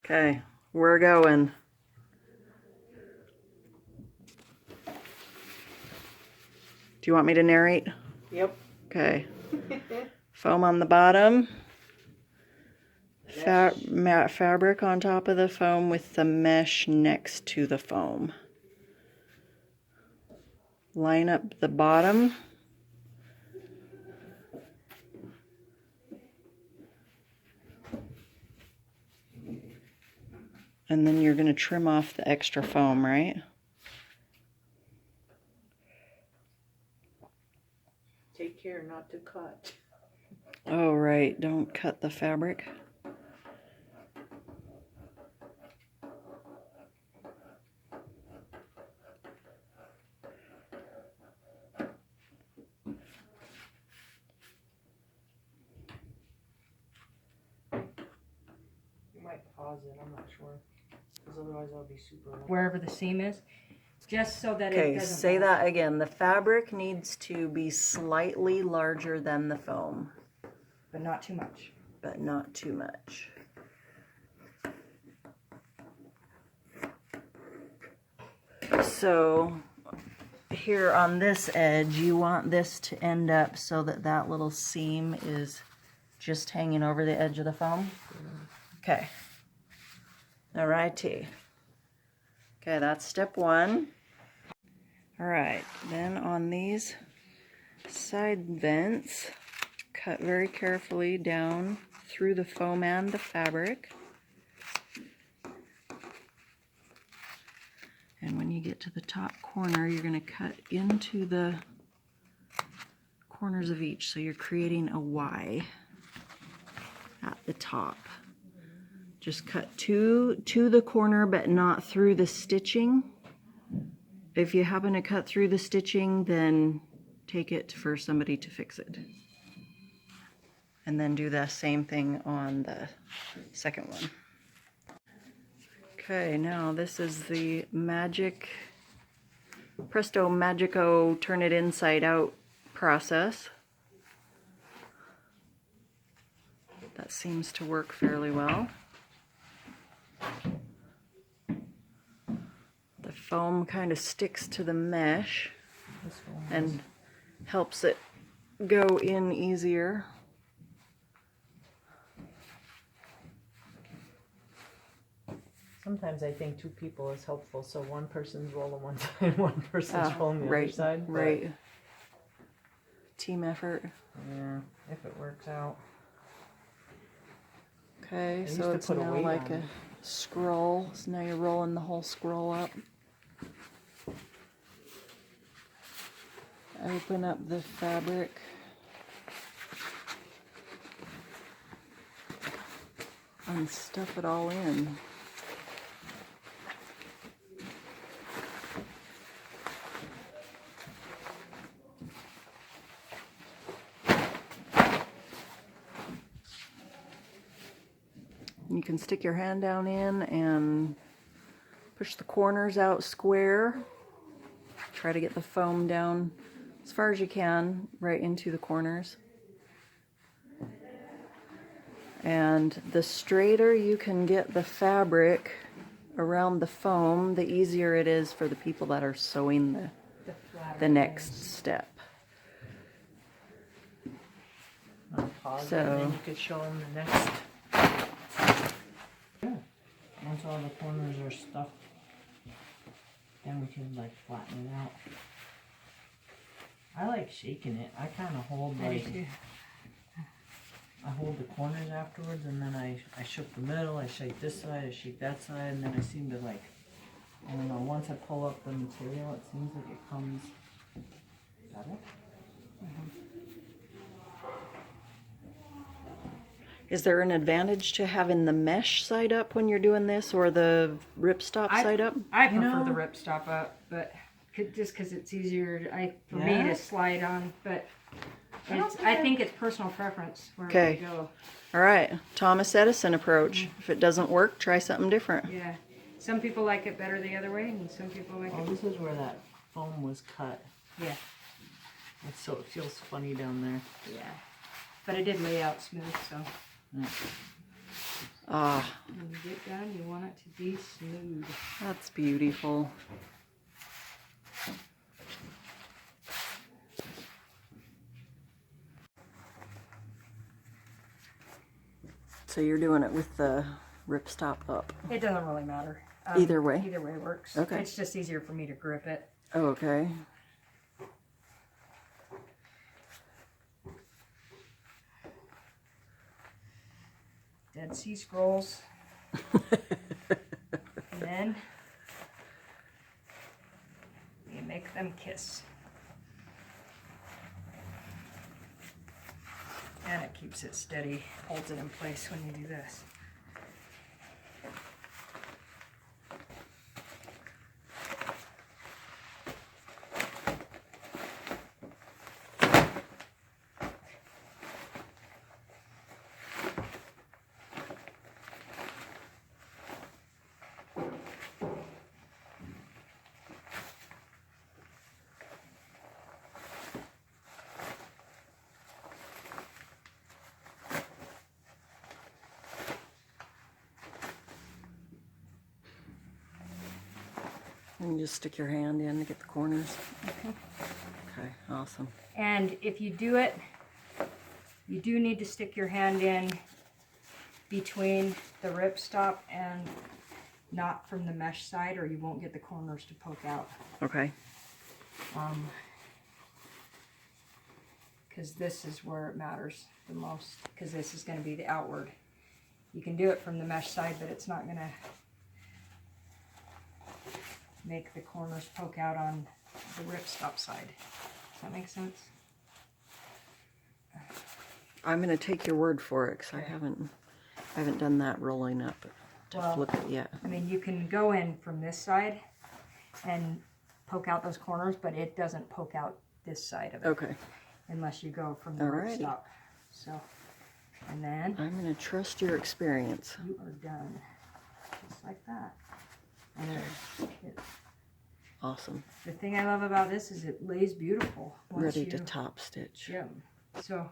Okay, we're going. Do you want me to narrate? Yep. Okay. Foam on the bottom. Matte fabric on top of the foam with the mesh next to the foam. Line up the bottom. And then you're going to trim off the extra foam, right? Take care not to cut. Oh, right. Don't cut the fabric. You might pause it, I'm not sure. Because otherwise I'll be super long. Wherever the seam is, just so that it Okay, doesn't say fall. that again. The fabric needs to be slightly larger than the foam, But not too much. but not too much. So here on this edge, you want this to end up so that that little seam is just hanging over the edge of the foam. Okay. Alrighty. Okay, that's step one. Alright, then on these side vents, cut very carefully down through the foam and the fabric. And when you get to the top corner, you're going to cut into the corners of each. So you're creating a Y at the top. Just cut to the corner, but not through the stitching. If you happen to cut through the stitching, then take it for somebody to fix it. And then do the same thing on the second one. Okay, now this is the magic, Presto Magico turn it inside out process. That seems to work fairly well. The foam kind of sticks to the mesh and helps it go in easier. Sometimes I think two people is helpful, so one person's rolling one side, one person's rolling the right, other side. But, right. Team effort. yeah, if it works out. Okay, used so to it's put a now weight like on a it. scroll. So now you're rolling the whole scroll up. Open up the fabric. And stuff it all in. You can stick your hand down in and push the corners out square. Try to get the foam down as far as you can, right into the corners. And the straighter you can get the fabric around the foam, the easier it is for the people that are sewing the next step. I'll pause So- it, and then you could show them the next. Yeah. Once all the corners are stuffed, then we can like flatten it out. I like shaking it. I kind of hold I hold the corners afterwards, and then I shook the middle, I shake this side, I shake that side, and then I seem to like, I don't know, once I pull up the material, it seems like it comes better. Is there an advantage to having the mesh side up when you're doing this, or the ripstop side up? I You prefer know- the ripstop up, but just because it's easier for me Yeah? to slide on. But don't I think it's personal preference where Okay. we go. All right, Thomas Edison approach. If it doesn't work, try something different. Yeah, some people like it better the other way, and some people like Oh, it. this is where that foam was cut. Yeah, It's so it feels funny down there. yeah. But it did lay out smooth, so. Yeah. Ah, When you get done, you want it to be smooth. that's beautiful. So you're doing it with the ripstop up. It doesn't really matter. Either way? Either way works. Okay. It's just easier for me to grip it. Oh, okay. Dead Sea Scrolls. And then you make them kiss. And it keeps it steady, holds it in place when you do this. And you just stick your hand in to get the corners. Okay, awesome. And if you do it, you do need to stick your hand in between the ripstop and not from the mesh side, or you won't get the corners to poke out. Okay. Because this is where it matters the most, because this is going to be the outward. You can do it from the mesh side, but it's not going to make the corners poke out on the ripstop side. Does that make sense? I'm gonna take your word for it because Okay. I haven't done that rolling up to Well, flip it yet. I mean, you can go in from this side and poke out those corners, but it doesn't poke out this side of it Okay. unless you go from the Alrighty. ripstop. So, and then I'm gonna trust your experience. you are done, just like that. And Awesome. the thing I love about this is it lays beautiful once Ready you, to top stitch. yeah. So